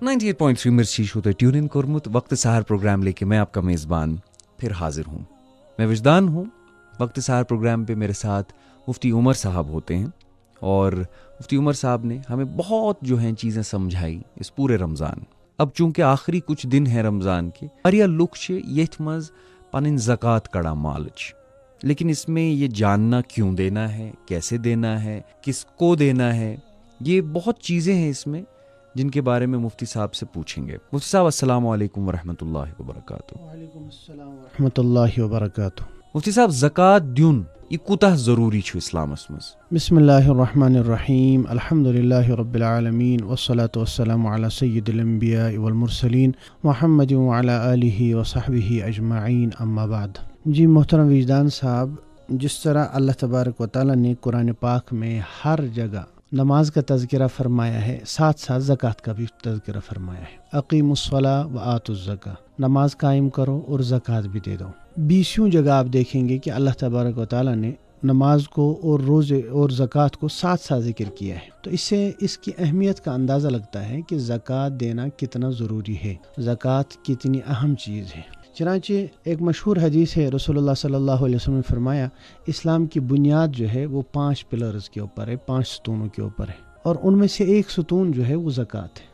98.3 मिर्ची होते tune in कोरमुत वक्त सहार प्रोग्राम लेके मैं आपका मेज़बान फिर हाजिर हूँ। मैं विजदान हूँ। वक्त सहार प्रोग्राम पे मेरे साथ मुफ्ती उमर साहब होते हैं और मुफ्ती उमर साहब ने हमें बहुत जो हैं चीज़ें समझाई इस पूरे रमज़ान। अब चूँकि आखिरी कुछ दिन हैं रमज़ान के, वारिया लुक छे येथ मज़ पनिन ज़कात कड़ा मालच, लेकिन इसमें ये जानना क्यों देना है, कैसे देना है, किसको देना है, ये बहुत चीज़ें हैं इसमें जिनके बारे में मुफ्ती साहब से पूछेंगे। मुफ्ती साहब अस्सलाम वालेकुम वरहमतुल्लाहि वबरकातुहू। वालेकुम अस्सलाम वरहमतुल्लाहि वबरकातुहू। मुफ्ती साहब ज़कात द्युन यह कोताह ज़रूरी छु इस्लामस मज़? बिस्मिल्लाहिर रहमानिर रहीम, अल्हम्दुलिल्लाहि रब्बिल आलमीन, वस्सलातु वस्सलामु अला सय्यिदिल अंबिया वल मुरसलीन मुहम्मद व अला आलिहि व सहबिहि अजमाइन, अम्मा बाद। जी मोहतरम विजदान साहब, जिस तरह अल्लाह तबारक व तआला ने कुरान पाक में हर जगह नमाज का तज़किरा फरमाया है, साथ साथ ज़कात का भी तज़किरा फरमाया है। अक़ीमुस्सलाह व आतुज़्ज़का, नमाज कायम करो और ज़कात भी दे दो। 20 जगह आप देखेंगे कि अल्लाह तबारक व तआला ने नमाज को और रोज़े और ज़कात को साथ साथ ज़िक्र किया है। तो इससे इसकी अहमियत का अंदाज़ा लगता है कि ज़कात देना कितना ज़रूरी है, ज़कात कितनी अहम चीज़ है। चनांचे एक मशहूर हदीस है, रसूलुल्लाह सल्लल्लाहु अलैहि वसल्लम ने फरमाया, इस्लाम की बुनियाद जो है वो 5 पिलर्स के ऊपर है, 5 सतूनों के ऊपर है, और उनमें से एक सतून जो है वो ज़कात है।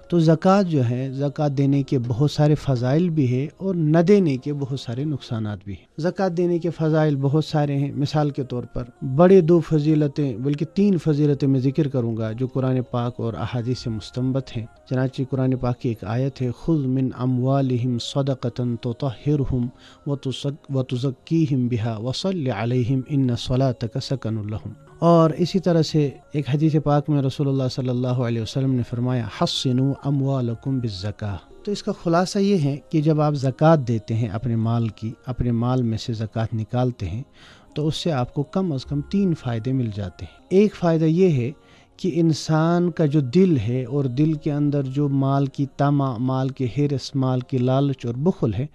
तो ज़कात जो है, ज़कात देने के बहुत सारे फ़ज़ाइल भी है और न देने के बहुत सारे नुकसानात भी हैं। ज़कात देने के फ़ज़ाइल बहुत सारे हैं। मिसाल के तौर पर बड़े 2 फजीलतें, बल्कि 3 फजीलतें मैं ज़िक्र करूँगा जो कुरान पाक और अहादीस से मुस्तंबत हैं। चनांचे कुरान पाक की एक आयत है, खुज़ मिन अम्वालिहिम सदक़तन तुतहिरुहुम व तुज़क्कीहिम बिहा व सल्लि अलैहिम इन्ना सलातक सकनुल लहुम। और इसी तरह से एक हदीस पाक में रसूलुल्लाह सल्लल्लाहु अलैहि वसल्लम ने फरमाया, हस्सिनु अम्वालकुम बिज़्ज़काह। तो इसका खुलासा ये है कि जब आप ज़कात देते हैं अपने माल की, अपने माल में से ज़कात निकालते हैं, तो उससे आपको कम अज़ कम 3 फ़ायदे मिल जाते हैं। एक फ़ायदा ये है कि इंसान का जो दिल है और दिल के अंदर जो माल की तमा, माल की हिरस, माल की लालच और बुखल है,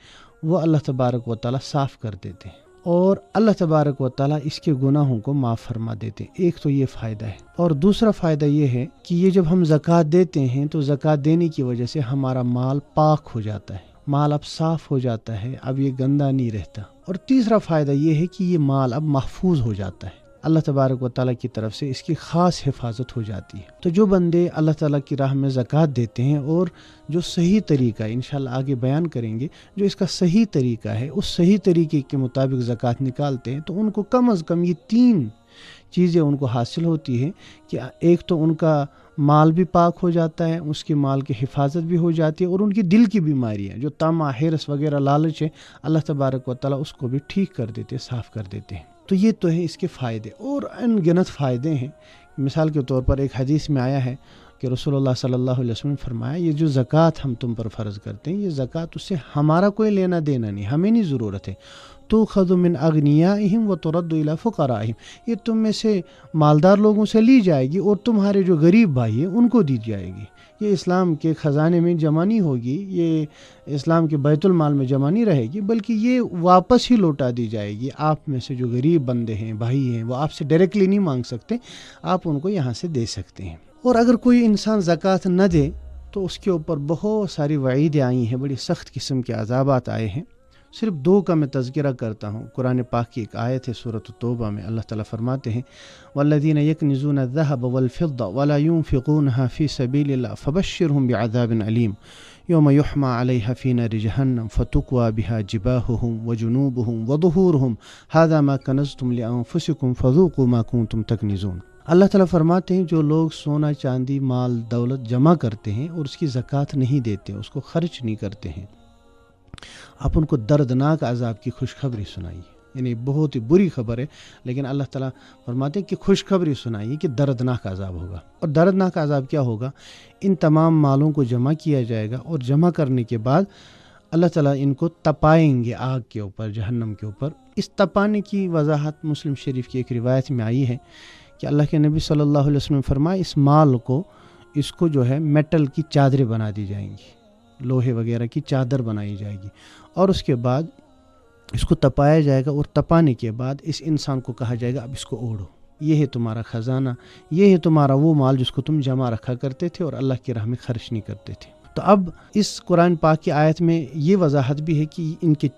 वो अल्लाह तबारक व तआला साफ़ कर देते हैं और अल्लाह तबारक व तआला इसके गुनाहों को माफ़ फरमा देते हैं। एक तो ये फ़ायदा है। और दूसरा फ़ायदा ये है कि ये जब हम ज़कात देते हैं तो ज़कात देने की वजह से हमारा माल पाक हो जाता है, माल अब साफ़ हो जाता है, अब ये गंदा नहीं रहता। और तीसरा फ़ायदा ये है कि ये माल अब महफूज हो जाता है, अल्लाह तबारक व तआला की तरफ से इसकी ख़ास हिफाजत हो जाती है। तो जो बंदे अल्लाह ताला की राह में ज़कात देते हैं और जो सही तरीका है, इंशाल्लाह आगे बयान करेंगे, जो इसका सही तरीका है, उस सही तरीके के मुताबिक ज़कात निकालते हैं, तो उनको कम अज़ कम ये 3 चीज़ें उनको हासिल होती हैं कि एक तो उनका माल भी पाक हो जाता है, उसके माल की हिफाजत भी हो जाती है, और उनकी दिल की बीमारियाँ जो तमा, हिरस वगैरह लालच है, अल्लाह तबारक व तआला उसको भी ठीक कर देते हैं, साफ़ कर देते हैं। तो ये तो है इसके फ़ायदे, और अनगिनत फ़ायदे हैं। मिसाल के तौर पर एक हदीस में आया है कि रसूलुल्लाह सल्लल्लाहु अलैहि वसल्लम ने फरमाया, ये जो ज़कात हम तुम पर फ़र्ज़ करते हैं, ये ज़कात उससे हमारा कोई लेना देना नहीं, हमें नहीं ज़रूरत है। तो ख़ज़ु मिन अग़नियाइहिम व तुरद्दु इला फ़ुक़राइहिम, ये तुम में से मालदार लोगों से ली जाएगी और तुम्हारे जो गरीब भाई हैं उनको दी जाएगी। ये इस्लाम के ख़जाने में जमा नहीं होगी, ये इस्लाम के बैतुल माल में जमा नहीं रहेगी, बल्कि ये वापस ही लौटा दी जाएगी। आप में से जो गरीब बंदे हैं, भाई हैं, वो आपसे डायरेक्टली नहीं मांग सकते, आप उनको यहाँ से दे सकते हैं। और अगर कोई इंसान ज़कात न दे तो उसके ऊपर बहुत सारी वईदें आई हैं, बड़ी सख्त किस्म के अज़ाबात आए हैं। सिर्फ 2 का मैं तज़किरा करता हूँ। कुरान पाक की एक आयत है सूरत तौबा में, अल्लाह ताला फरमाते हैं, वल्लज़ीना यकनिज़ूना अज़्ज़हब वल फ़िद्दा वला युनफ़िक़ूनहा फ़ी सबीलिल्लाह फ़बश्शिरहुम बिअज़ाबिन अलीम यौम युहमा अलैहा फ़ी नारि जहन्नम फ़तुक्वा बिहा जिबाहुहुम व जुनूबुहुम व ज़ुहूरुहुम हाज़ा मा कनज़्तुम लिअन्फ़ुसिकुम फ़ज़ूक़ू मा कुन्तुम तकनिज़ून। अल्लाह ताला फरमाते हैं, जो लोग सोना, चांदी, माल, दौलत जमा करते हैं और उसकी ज़कात नहीं देते, उसको खर्च नहीं करते हैं, आप उनको दर्दनाक अज़ाब की खुशखबरी सुनाइए। यानी बहुत ही बुरी खबर है, लेकिन अल्लाह ताला फरमाते हैं कि खुशखबरी सुनाइए कि दर्दनाक अज़ाब होगा। और दर्दनाक अज़ाब क्या होगा? इन तमाम मालों को जमा किया जाएगा और जमा करने के बाद अल्लाह ताला इनको तपाएंगे आग के ऊपर, जहन्नम के ऊपर। इस तपाने की वजाहत मुस्लिम शरीफ की एक रिवायत में आई है कि अल्लाह के नबी सल्लल्लाहु अलैहि वसल्लम ने फरमाया, इस माल को, इसको जो है मेटल की चादरें बना दी जाएंगी, लोहे वगैरह की चादर बनाई जाएगी, और उसके बाद इसको तपाया जाएगा, और तपाने के बाद इस इंसान को कहा जाएगा, अब इसको ओढ़ो, ये है तुम्हारा ख़जाना, ये है तुम्हारा वो माल जिसको तुम जमा रखा करते थे और अल्लाह की राह में खर्च नहीं करते थे। تو اب اس قرآن پاک کی آیت میں یہ وضاحت بھی ہے کہ ان کے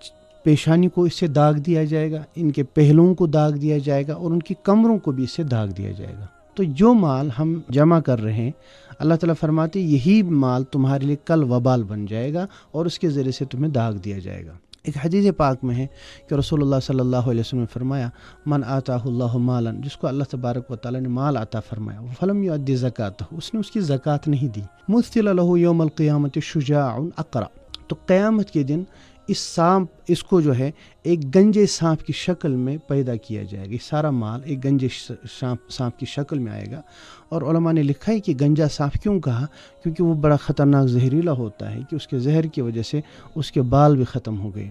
پیشانی کو اس سے داغ دیا جائے گا، ان کے پہلوؤں کو داغ دیا جائے گا، اور ان کی کمروں کو بھی اس سے داغ دیا جائے گا۔ تو جو مال ہم جمع کر رہے ہیں، اللہ تعالیٰ فرماتے یہی مال تمہارے لیے کل وبال بن جائے گا اور اس کے ذریعے سے تمہیں داغ دیا جائے گا۔ ایک حدیث پاک میں ہے کہ رسول اللہ صلی اللہ علیہ وسلم نے فرمایا، من آتاہ اللہ مالا، جس کو اللہ تبارک و تعالیٰ نے مال عطا فرمایا، فلم یؤدی زکاتہ، اس نے اس کی زکوٰۃ نہیں دی، مثل لہ یوم القیامۃ شجاع اقرع، تو قیامت کے دن اس سانپ، اس کو جو ہے ایک گنجے سانپ کی شکل میں پیدا کیا جائے گا، سارا مال ایک گنجے سانپ کی شکل میں آئے گا۔ اور علماء نے لکھا ہے کہ گنجا سانپ کیوں کہا، کیونکہ وہ بڑا خطرناک زہریلا ہوتا ہے کہ اس کے زہر کی وجہ سے اس کے بال بھی ختم ہو گئے۔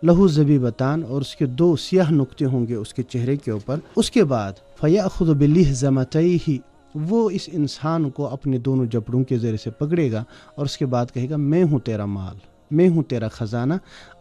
لہو زبیبتان، اور اس کے 2 سیاہ نقطے ہوں گے اس کے چہرے کے اوپر۔ اس کے بعد فیأخذ بلحظمتیہ، وہ اس انسان کو اپنے دونوں جبڑوں کے ذریعے سے پکڑے گا اور اس کے بعد کہے گا میں ہوں تیرا مال، میں ہوں تیرا خزانہ،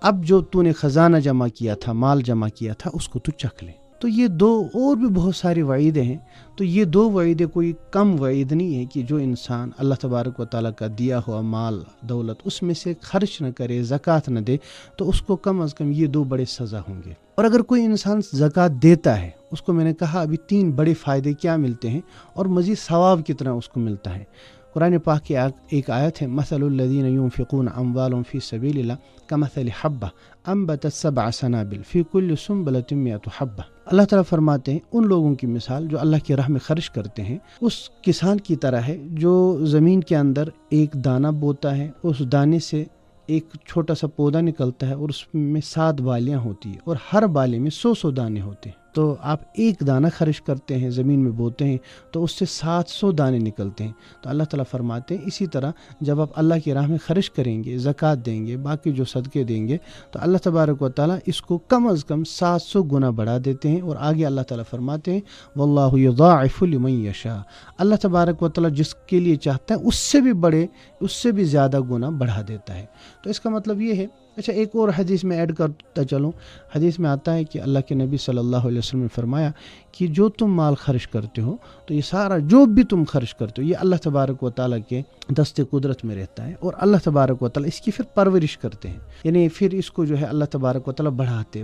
اب جو تو نے خزانہ جمع کیا تھا، مال جمع کیا تھا، اس کو تو چکھ لے۔ تو یہ 2 اور بھی بہت ساری وعیدیں ہیں، تو یہ 2 وعیدیں کوئی کم وعید نہیں ہے کہ جو انسان اللہ تبارک و تعالیٰ کا دیا ہوا مال دولت اس میں سے خرچ نہ کرے، زکوٰۃ نہ دے، تو اس کو کم از کم یہ 2 بڑے سزا ہوں گے۔ اور اگر کوئی انسان زکوٰۃ دیتا ہے، اس کو میں نے کہا ابھی 3 بڑے فائدے کیا ملتے ہیں اور مزید ثواب کتنا اس کو ملتا ہے۔ قرآن پاک کی ایک آیت ہے، مثل الذین ينفقون اموالهم فی سبیل اللہ کمثل حبہ انبتت 7 سنابل فی کل سنبلۃ 100 حبہ۔ اللہ تعالیٰ فرماتے ہیں ان لوگوں کی مثال جو اللہ کی راہ میں خرچ کرتے ہیں اس کسان کی طرح ہے جو زمین کے اندر ایک دانہ بوتا ہے، اس دانے سے ایک چھوٹا سا پودا نکلتا ہے اور اس میں 7 بالیاں ہوتی ہیں اور ہر بالے میں 100 دانے ہوتے ہیں۔ تو آپ ایک دانہ خرچ کرتے ہیں، زمین میں بوتے ہیں، تو اس سے 700 دانے نکلتے ہیں۔ تو اللہ تعالیٰ فرماتے ہیں اسی طرح جب آپ اللہ کی راہ میں خرچ کریں گے، زکوٰۃ دیں گے، باقی جو صدقے دیں گے، تو اللہ تبارک و تعالیٰ اس کو کم از کم 700 گنا بڑھا دیتے ہیں۔ اور آگے اللہ تعالیٰ فرماتے ہیں واللہ یضاعف لمن یشاء، اللہ تبارک و تعالیٰ جس کے لیے چاہتا ہے اس سے بھی زیادہ گنا بڑھا دیتا ہے۔ تو اس کا مطلب یہ ہے۔ اچھا، ایک اور حدیث میں ایڈ کرتا چلوں، حدیث میں آتا ہے کہ اللہ کے نبی صلی اللہ علیہ وسلم نے فرمایا کہ جو تم مال خرچ کرتے ہو تو یہ سارا جو بھی تم خرچ کرتے ہو یہ اللہ تبارک و تعالیٰ کے دست قدرت میں رہتا ہے، اور اللہ تبارک و تعالیٰ اس کی پھر پرورش کرتے ہیں، یعنی پھر اس کو جو ہے اللہ تبارک و تعالیٰ بڑھاتے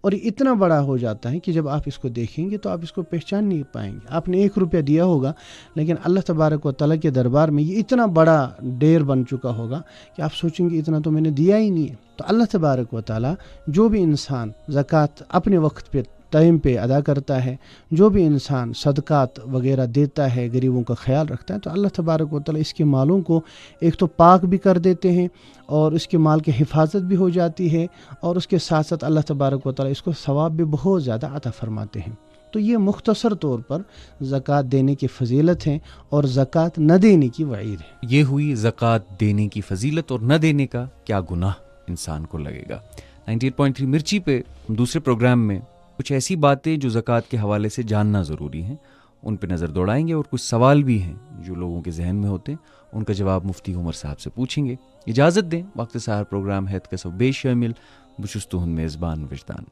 اور یہ اتنا بڑا ہو جاتا ہے کہ جب آپ اس کو دیکھیں گے تو آپ اس کو پہچان نہیں پائیں گے۔ آپ نے 1 روپیہ دیا ہوگا لیکن اللہ تبارک و تعالیٰ کے دربار میں یہ اتنا بڑا ڈھیر بن چکا ہوگا کہ آپ سوچیں گے اتنا تو میں نے دیا ہی نہیں ہے۔ تو اللہ تبارک و تعالیٰ جو بھی انسان زکوٰۃ اپنے وقت پہ ٹائم پہ ادا کرتا ہے، جو بھی انسان صدقات وغیرہ دیتا ہے، غریبوں کا خیال رکھتا ہے، تو اللہ تبارک و تعالیٰ اس کے مالوں کو ایک تو پاک بھی کر دیتے ہیں اور اس کے مال کی حفاظت بھی ہو جاتی ہے، اور اس کے ساتھ ساتھ اللہ تبارک و تعالیٰ اس کو ثواب بھی بہت زیادہ عطا فرماتے ہیں۔ تو یہ مختصر طور پر زکوٰۃ دینے کی فضیلت ہے اور زکوٰۃ نہ دینے کی وعید ہے۔ یہ ہوئی زکوٰۃ دینے کی فضیلت اور نہ دینے کا کیا گناہ انسان کو لگے گا۔ 98.3 مرچی پہ ہم دوسرے پروگرام میں کچھ ایسی باتیں جو زکوٰۃ کے حوالے سے جاننا ضروری ہیں ان پہ نظر دوڑائیں گے، اور کچھ سوال بھی ہیں جو لوگوں کے ذہن میں ہوتے ہیں ان کا جواب مفتی عمر صاحب سے پوچھیں گے۔ اجازت دیں، وقت سحر پروگرام ہیت کا سب بے شامل بچستہن میزبان وجدان۔